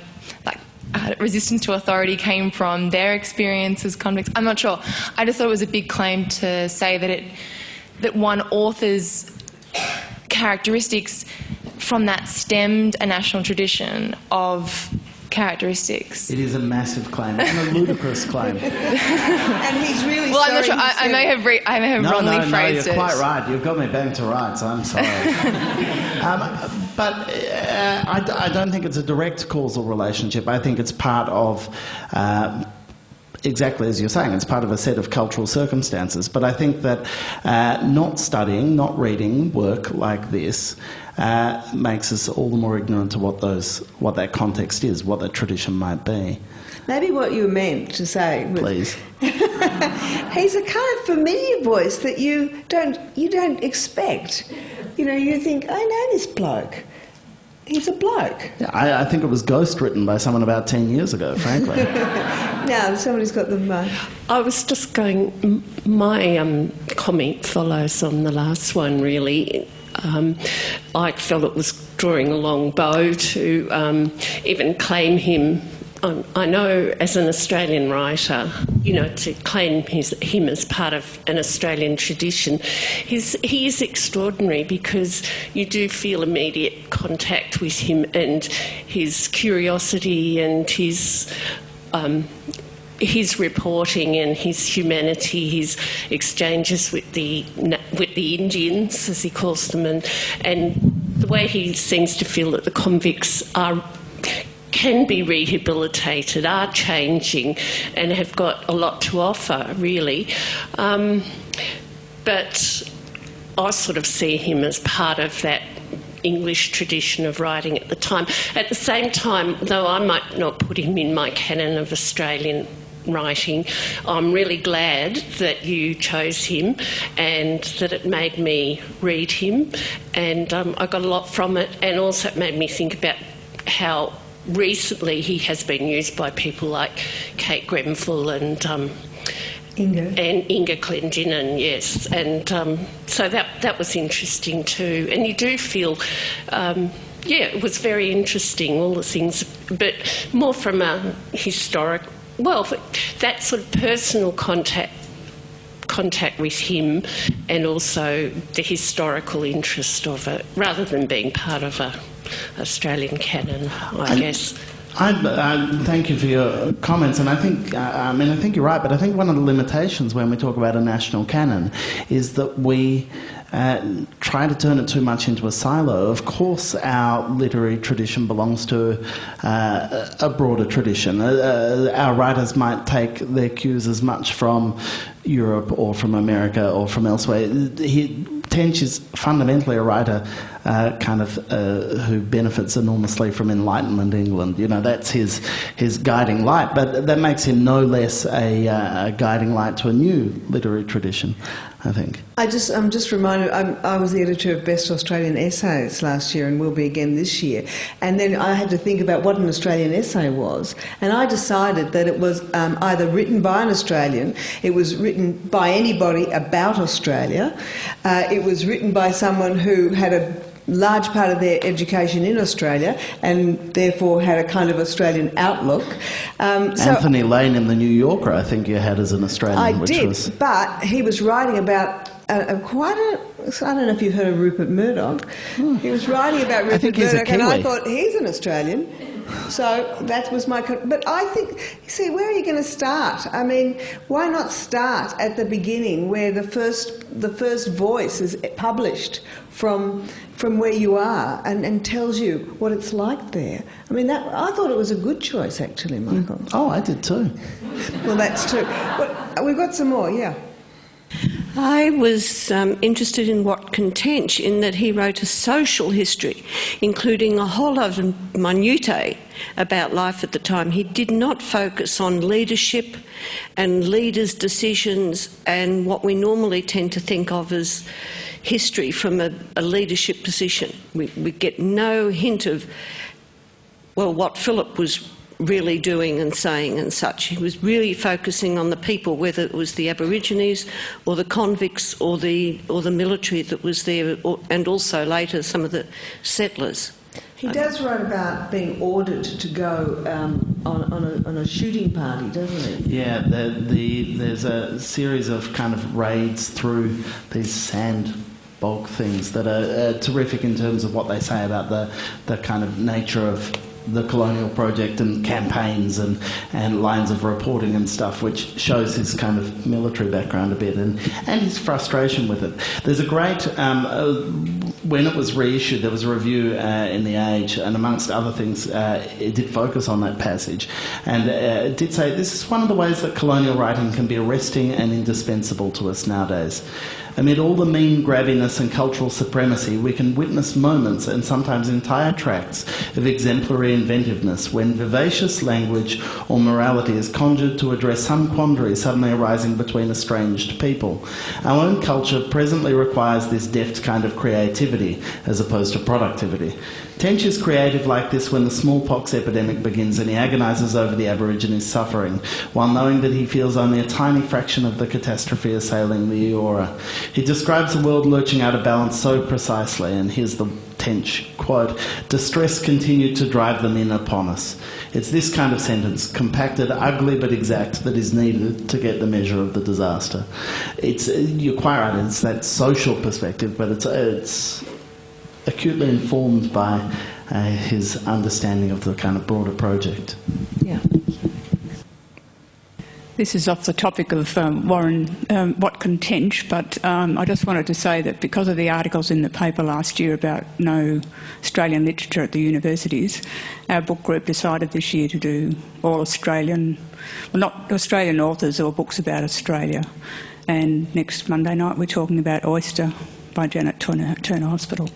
resistance to authority came from their experience as convicts. I'm not sure. I just thought it was a big claim to say that one author's characteristics from that stemmed a national tradition of characteristics. It is a massive claim and a ludicrous claim. And he's really well, sorry. I'm not sure. I may have wrongly phrased it. No, you're quite right. You've got me bang to rights. I'm sorry. But I don't think it's a direct causal relationship. I think it's part of... exactly as you're saying, it's part of a set of cultural circumstances. But I think that not studying, not reading work like this makes us all the more ignorant to what that context is, what that tradition might be. Maybe what you meant to say. Please. He's a kind of familiar voice that you don't expect. You know, you think, I know this bloke. He's a bloke. Yeah, I think it was ghost-written by someone about 10 years ago, frankly. Now, somebody's got the... I was just going... My comment follows on the last one, really. I felt it was drawing a long bow to even claim him... I know as an Australian writer, you know, to claim him as part of an Australian tradition, he is extraordinary because you do feel immediate contact with him and his curiosity and his reporting and his humanity, his exchanges with the Indians, as he calls them, and the way he seems to feel that the convicts can be rehabilitated, are changing and have got a lot to offer, really. But I sort of see him as part of that English tradition of writing at the time. At the same time, though I might not put him in my canon of Australian writing, I'm really glad that you chose him and that it made me read him, and I got a lot from it, and also it made me think about how recently he has been used by people like Kate Grenfell and Inga Clendenin, yes, and so that was interesting too. And you do feel, it was very interesting, all the things, but more from a historic, that sort of personal contact with him, and also the historical interest of it, rather than being part of a Australian canon, I guess. Thank you for your comments, and I think I think you're right, but I think one of the limitations when we talk about a national canon is that we try to turn it too much into a silo. Of course, our literary tradition belongs to a broader tradition. Our writers might take their cues as much from Europe or from America or from elsewhere. Tench is fundamentally a writer who benefits enormously from Enlightenment England. You know, that's his guiding light, but that makes him no less a guiding light to a new literary tradition. I think. I'm just reminded, I was the editor of Best Australian Essays last year and will be again this year. And then I had to think about what an Australian essay was. And I decided that it was either written by an Australian, it was written by anybody about Australia, it was written by someone who had a large part of their education in Australia and therefore had a kind of Australian outlook. Anthony Lane in The New Yorker, I think you had as an Australian. But he was writing about I don't know if you've heard of Rupert Murdoch. He was writing about Rupert Murdoch and I thought, he's an Australian. So that was my... But I think, you see, where are you going to start? I mean, why not start at the beginning where the first voice is published from where you are and tells you what it's like there? I mean, I thought it was a good choice, actually, Michael. Oh, I did too. Well, that's true. But we've got some more, yeah. I was interested in Watkin Tench in that he wrote a social history, including a whole lot of minutiae about life at the time. He did not focus on leadership and leaders' decisions and what we normally tend to think of as history from a leadership position. We get no hint of, well, what Philip was really doing and saying and such. He was really focusing on the people, whether it was the Aborigines or the convicts or the military that was there, and also later some of the settlers. He does write about being ordered to go on a shooting party, doesn't he? Yeah, there's a series of kind of raids through these sand bog things that are terrific in terms of what they say about the kind of nature of the colonial project and campaigns and lines of reporting and stuff, which shows his kind of military background a bit and his frustration with it. There's a great... when it was reissued, there was a review in The Age, and amongst other things, it did focus on that passage. And it did say, this is one of the ways that colonial writing can be arresting and indispensable to us nowadays. Amid all the mean grabbiness and cultural supremacy, we can witness moments and sometimes entire tracts of exemplary inventiveness when vivacious language or morality is conjured to address some quandary suddenly arising between estranged people. Our own culture presently requires this deft kind of creativity as opposed to productivity. Tench is creative like this when the smallpox epidemic begins and he agonises over the Aborigines' suffering, while knowing that he feels only a tiny fraction of the catastrophe assailing the Eora. He describes the world lurching out of balance so precisely, and here's the Tench quote, "Distress continued to drive them in upon us." It's this kind of sentence, compacted, ugly but exact, that is needed to get the measure of the disaster. You're quite right, it's that social perspective, but it's acutely informed by his understanding of the kind of broader project. Yeah. This is off the topic of Watkin Tench, but I just wanted to say that because of the articles in the paper last year about no Australian literature at the universities, our book group decided this year to do all Australian, well, not Australian authors or books about Australia. And next Monday night we're talking about Oyster by Janet Turner Hospital.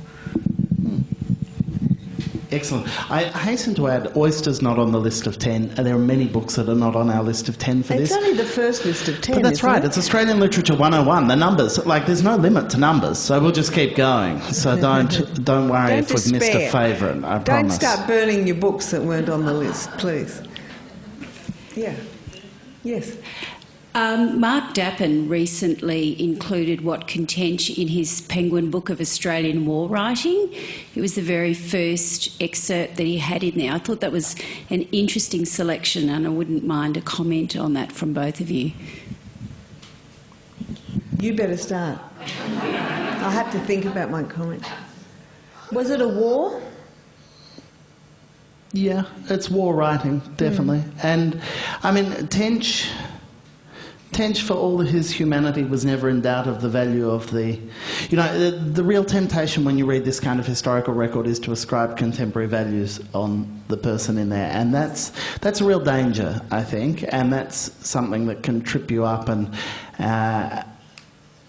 Excellent. I hasten to add, Oyster's not on the list of 10. There are many books that are not on our list of 10 for this. It's only the first list of 10, But that's right, it? it's Australian Literature 101. The numbers, there's no limit to numbers, so we'll just keep going. So don't worry if we've missed a favourite, I promise. Don't start burning your books that weren't on the list, please. Yeah. Yes. Mark Dappen recently included Watkin Tench in his Penguin Book of Australian War Writing. It was the very first excerpt that he had in there. I thought that was an interesting selection, and I wouldn't mind a comment on that from both of you. You better start. I'll have to think about my comment. Was it a war? Yeah, it's war writing, definitely. And, I mean, Tench, for all his humanity, was never in doubt of the value of the... the real temptation when you read this kind of historical record is to ascribe contemporary values on the person in there. And that's a real danger, I think, and that's something that can trip you up and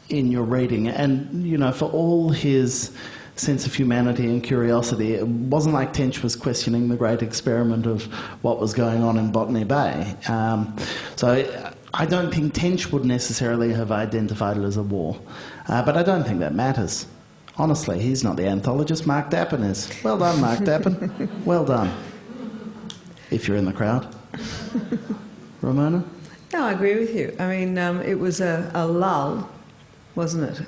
in your reading. And, for all his sense of humanity and curiosity, it wasn't like Tench was questioning the great experiment of what was going on in Botany Bay. So I don't think Tench would necessarily have identified it as a war, but I don't think that matters. Honestly, he's not the anthologist, Mark Dappen is. Well done, Mark Dappen. Well done. If you're in the crowd. Ramona? No, I agree with you. I mean, it was a lull, wasn't it?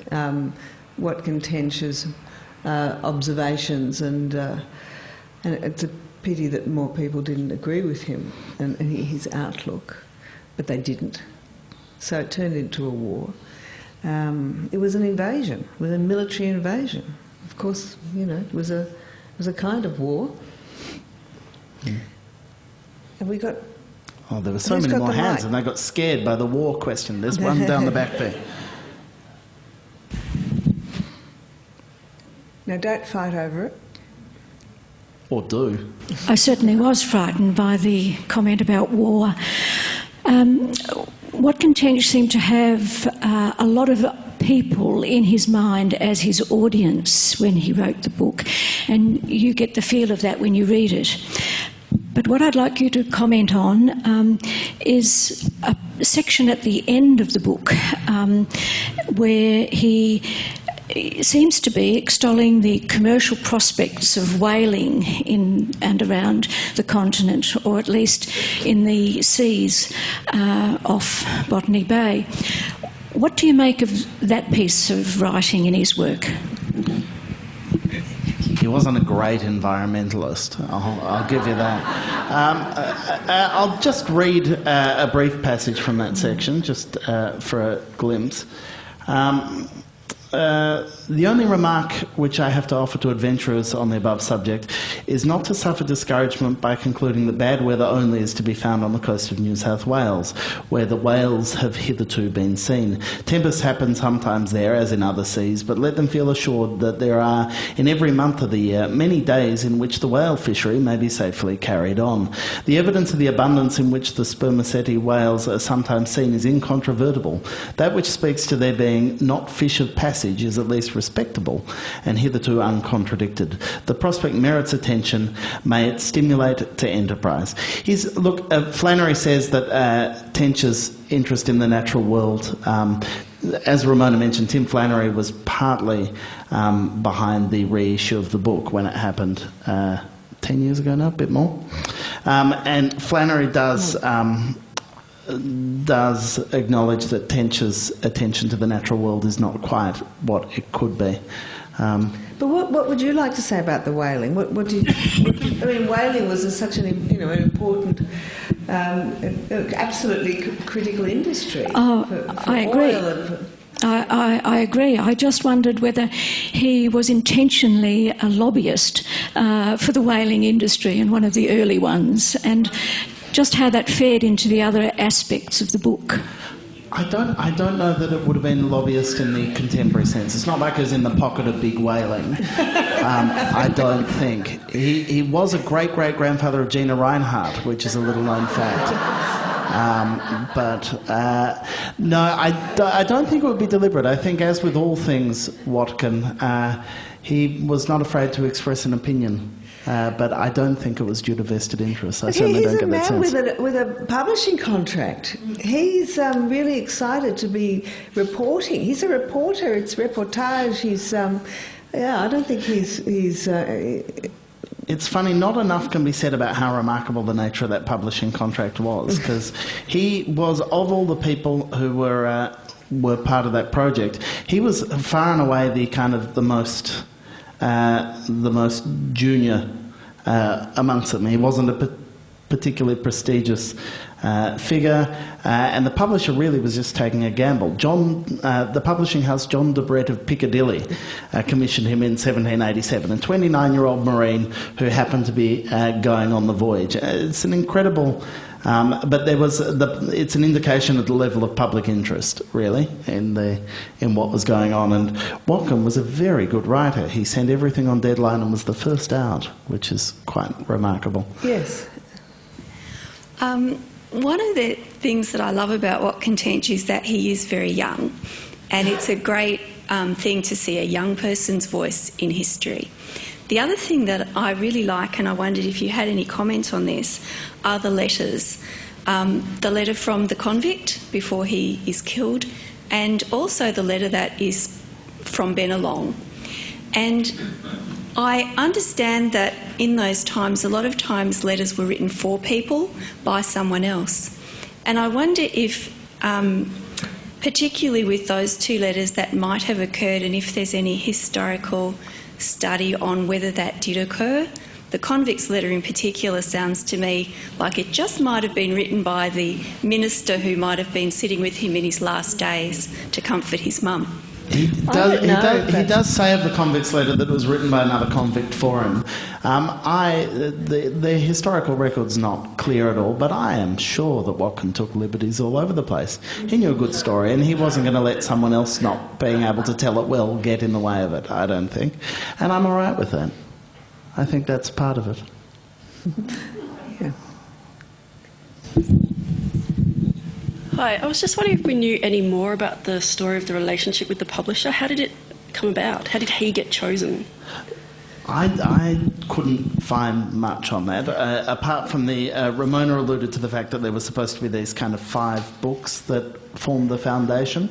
Watkin Tench's observations, and it's a pity that more people didn't agree with him and his outlook, but they didn't. So it turned into a war. It was an invasion, it was a military invasion. Of course, it was a kind of war. Have we got... Oh, there were so many more hands, and they got scared by the war question. There's one down the back there. Now, don't fight over it. Or do. I certainly was frightened by the comment about war. Watkin Tench seemed to have a lot of people in his mind as his audience when he wrote the book, and you get the feel of that when you read it. But what I'd like you to comment on is a section at the end of the book where he seems to be extolling the commercial prospects of whaling in and around the continent, or at least in the seas off Botany Bay. What do you make of that piece of writing in his work? He wasn't a great environmentalist, I'll give you that. I'll just read a brief passage from that section, just for a glimpse. The only remark which I have to offer to adventurers on the above subject is not to suffer discouragement by concluding that bad weather only is to be found on the coast of New South Wales, where the whales have hitherto been seen. Tempests happen sometimes there, as in other seas, but let them feel assured that there are, in every month of the year, many days in which the whale fishery may be safely carried on. The evidence of the abundance in which the spermaceti whales are sometimes seen is incontrovertible. That which speaks to their being not fish of passage is at least respectable and hitherto uncontradicted. The prospect merits attention. May it stimulate to enterprise. Flannery says that Tench's interest in the natural world, as Ramona mentioned, Tim Flannery was partly behind the reissue of the book when it happened 10 years ago now, a bit more. And Flannery does acknowledge that Tench's attention to the natural world is not quite what it could be. But what would you like to say about the whaling? What do you? I mean, whaling was such an important, absolutely critical industry. For I agree. Oil I agree. I just wondered whether he was intentionally a lobbyist for the whaling industry and one of the early ones, and just how that fed into the other aspects of the book. I don't know that it would have been lobbyist in the contemporary sense. It's not like it was in the pocket of big whaling. I don't think. He was a great-great-grandfather of Gina Reinhardt, which is a little-known fact. No, I don't think it would be deliberate. I think, as with all things Watkin, he was not afraid to express an opinion. But I don't think it was due to vested interests. I certainly don't get that sense. He's a man with a publishing contract. He's really excited to be reporting. He's a reporter. It's reportage. I don't think he's. It's funny, not enough can be said about how remarkable the nature of that publishing contract was, because he was, of all the people who were part of that project, he was far and away the most junior amongst them. He wasn't a particularly prestigious figure, and the publisher really was just taking a gamble. The publishing house, John Debrett of Piccadilly, commissioned him in 1787, a 29-year-old Marine who happened to be going on the voyage. It's an incredible... but it's an indication of the level of public interest, really, in what was going on. And Watkin was a very good writer. He sent everything on deadline and was the first out, which is quite remarkable. Yes. One of the things that I love about Watkin Tench is that he is very young, and it's a great thing to see a young person's voice in history. The other thing that I really like, and I wondered if you had any comments on this, are the letters. the letter from the convict before he is killed, and also the letter that is from Bennelong. And I understand that in those times, a lot of times letters were written for people by someone else. And I wonder if, particularly with those two letters, that might have occurred, and if there's any historical study on whether that did occur. The convict's letter in particular sounds to me like it just might have been written by the minister who might have been sitting with him in his last days to comfort his mum. He does say of the convict's letter that it was written by another convict for him. The historical record's not clear at all, but I am sure that Watkin took liberties all over the place. He knew a good story, and he wasn't going to let someone else not being able to tell it well get in the way of it, I don't think. And I'm all right with that. I think that's part of it. Yeah. Hi, I was just wondering if we knew any more about the story of the relationship with the publisher. How did it come about? How did he get chosen? I couldn't find much on that, apart from the... Ramona alluded to the fact that there were supposed to be these kind of 5 books that formed the foundation.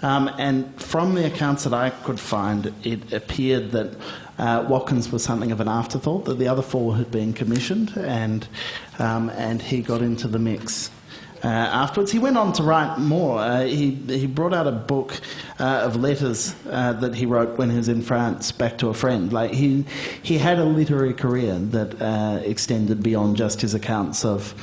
And from the accounts that I could find, it appeared that Watkins was something of an afterthought, that the other 4 had been commissioned, and he got into the mix. Afterwards, he went on to write more. He brought out a book of letters that he wrote when he was in France back to a friend. Like he had a literary career that extended beyond just his accounts of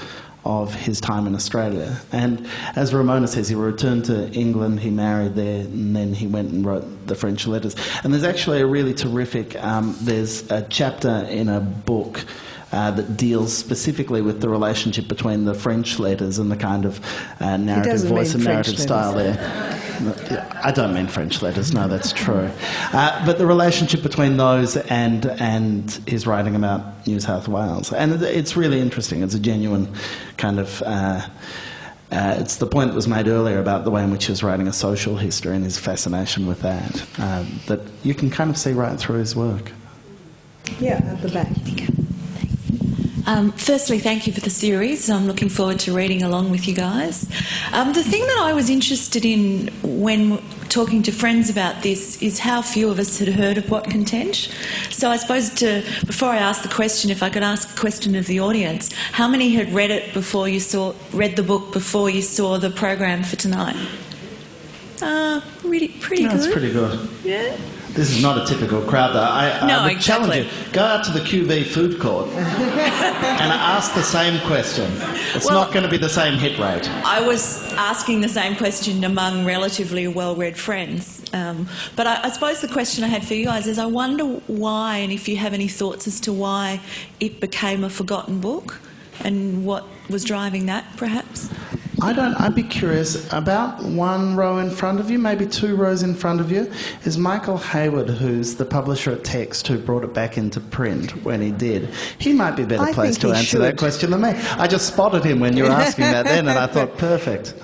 his time in Australia. And as Ramona says, he returned to England, he married there, and then he went and wrote the French letters. And there's actually a really terrific... there's a chapter in a book that deals specifically with the relationship between the French letters and the kind of narrative voice and narrative style there. I don't mean French letters, no, that's true. But the relationship between those and his writing about New South Wales. And it's really interesting. It's a genuine kind of... it's the point that was made earlier about the way in which he was writing a social history and his fascination with that you can kind of see right through his work. Yeah, at the back. Firstly, thank you for the series. I'm looking forward to reading along with you guys. The thing that I was interested in when talking to friends about this is how few of us had heard of Watkin Tench. So I suppose before I ask the question, if I could ask a question of the audience, how many had read the book before you saw the program for tonight? Pretty good. That's pretty good. Yeah. This is not a typical crowd, though. I would challenge you. Go out to the QV food court and ask the same question. It's not going to be the same hit rate. I was asking the same question among relatively well-read friends. But I suppose the question I had for you guys is I wonder why, and if you have any thoughts as to why it became a forgotten book and what was driving that, perhaps? I'd be curious. About 1 row in front of you, maybe 2 rows in front of you, is Michael Heywood, who's the publisher at Text, who brought it back into print when he did. He might be a better place to answer that question than me. I just spotted him when you were asking that then, and I thought, perfect.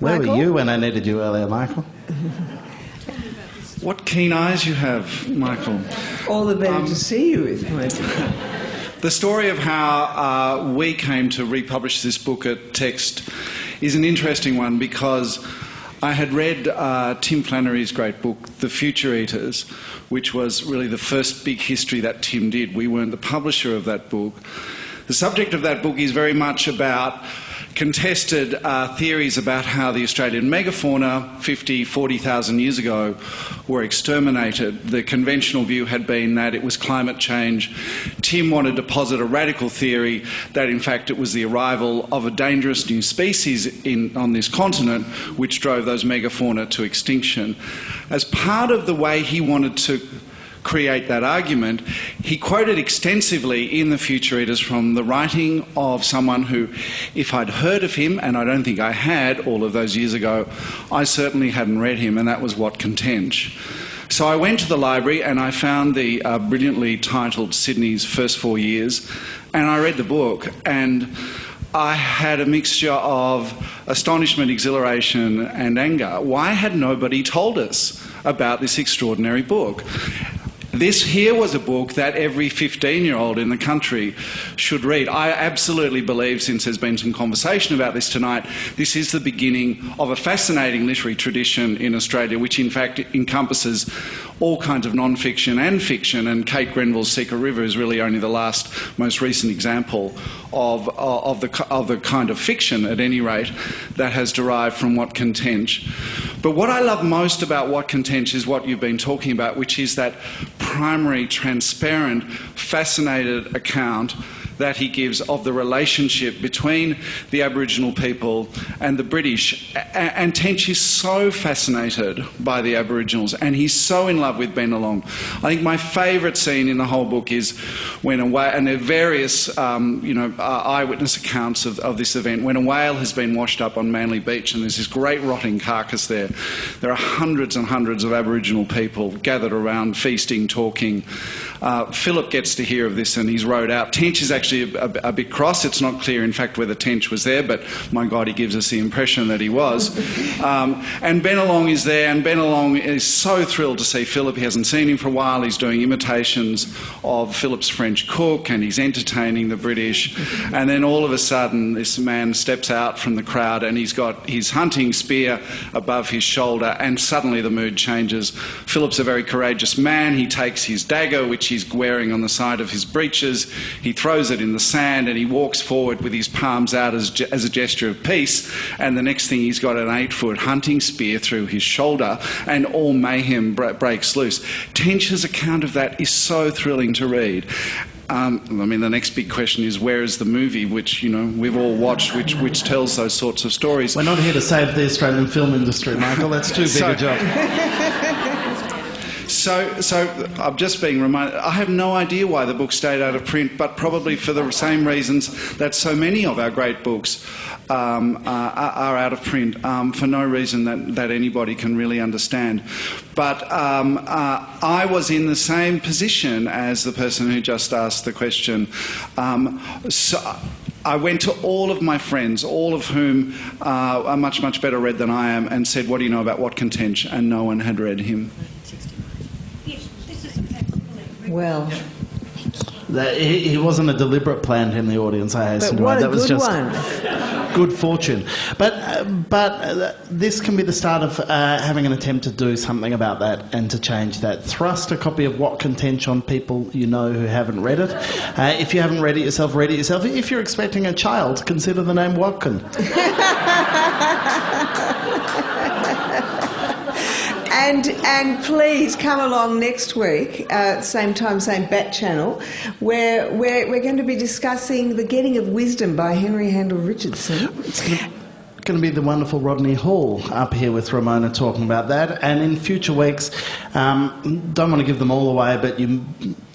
Where were you when I needed you earlier, Michael? What keen eyes you have, Michael. All the better to see you with, Michael. The story of how we came to republish this book at Text is an interesting one because I had read Tim Flannery's great book, The Future Eaters, which was really the first big history that Tim did. We weren't the publisher of that book. The subject of that book is very much about contested theories about how the Australian megafauna 40,000 years ago were exterminated. The conventional view had been that it was climate change. Tim wanted to posit a radical theory that in fact it was the arrival of a dangerous new species on this continent which drove those megafauna to extinction. As part of the way he wanted to create that argument, he quoted extensively in The Future Eaters from the writing of someone who, if I'd heard of him, and I don't think I had all of those years ago, I certainly hadn't read him, and that was Watkin Tench. So I went to the library and I found the brilliantly titled Sydney's First 4 Years, and I read the book, and I had a mixture of astonishment, exhilaration and anger. Why had nobody told us about this extraordinary book? This here was a book that every 15-year-old in the country should read. I absolutely believe, since there's been some conversation about this tonight, this is the beginning of a fascinating literary tradition in Australia, which in fact encompasses all kinds of non-fiction and fiction, and Kate Grenville's Secret River is really only the most recent example of the kind of fiction, at any rate, that has derived from Watkin Tench. But what I love most about Watkin Tench is what you've been talking about, which is that primary, transparent, fascinated account that he gives of the relationship between the Aboriginal people and the British. And Tench is so fascinated by the Aboriginals, and he's so in love with Bennelong. I think my favourite scene in the whole book is when a whale, and there are various eyewitness accounts of this event, when a whale has been washed up on Manly Beach and there's this great rotting carcass there. There are hundreds and hundreds of Aboriginal people gathered around, feasting, talking. Philip gets to hear of this and he's rowed out. Tench is actually a bit cross. It's not clear, in fact, whether Tench was there, but my God, he gives us the impression that he was. And Bennelong is there, and Bennelong is so thrilled to see Philip. He hasn't seen him for a while. He's doing imitations of Philip's French cook, and he's entertaining the British. And then all of a sudden, this man steps out from the crowd, and he's got his hunting spear above his shoulder, and suddenly the mood changes. Philip's a very courageous man. He takes his dagger, which he's wearing on the side of his breeches. He throws it in the sand, and he walks forward with his palms out as a gesture of peace. And the next thing, he's got an 8-foot hunting spear through his shoulder, and all mayhem breaks loose. Tench's account of that is so thrilling to read. The next big question is, where is the movie, which, we've all watched, which tells those sorts of stories? We're not here to save the Australian film industry, Michael. That's too big a job. So I'm just being reminded, I have no idea why the book stayed out of print, but probably for the same reasons that so many of our great books are out of print, for no reason that anybody can really understand. But I was in the same position as the person who just asked the question. So I went to all of my friends, all of whom are much, much better read than I am, and said, what do you know about Watkin Tench? And no one had read him. Well, he wasn't a deliberate plant in the audience, I hasten to add. That was just good fortune. But this can be the start of having an attempt to do something about that and to change that. Thrust a copy of Watkin Tench on people you know who haven't read it. If you haven't read it yourself, read it yourself. If you're expecting a child, consider the name Watkin. And please come along next week, same time, same bat channel, where we're going to be discussing The Getting of Wisdom by Henry Handel Richardson. It's going to be the wonderful Rodney Hall up here with Ramona talking about that. And in future weeks, don't want to give them all away, but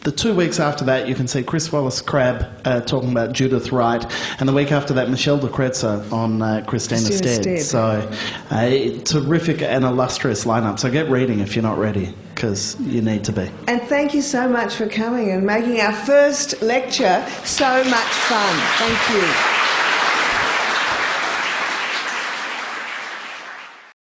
the 2 weeks after that, you can see Chris Wallace-Crabb talking about Judith Wright, and the week after that, Michelle de Crezzo on Christina Stead. So a terrific and illustrious lineup. So get reading if you're not ready, because you need to be. And thank you so much for coming and making our first lecture so much fun. Thank you.